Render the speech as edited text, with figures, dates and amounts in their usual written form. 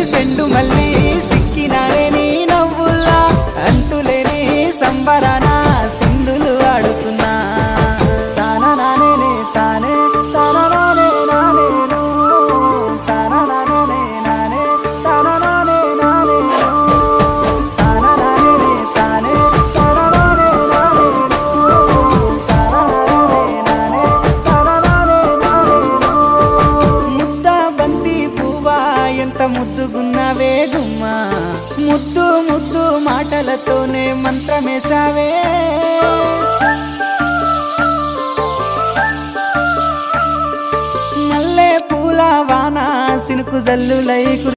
సెండు మళ్ళీ సిక్కినారే నీ నవ్వుల్లా అంటులేని సంబరాన సింధులు ఆడుతున్నా తానా నానే తానే తానా నానే నానేను తానా నానే నానే తానా నానే నానేను తానా నానే తానే తానా నానే నానేను తానా నానే నానే తానా నానే నానేను ముద్ద బంతి పువ్వా ఎంత ముద్దుగున్నావే గుమ్మా ముద్దు ముద్దు మాటలతోనే మంత్రమేసావే మల్లె పూల వాన సినుకు జల్లులై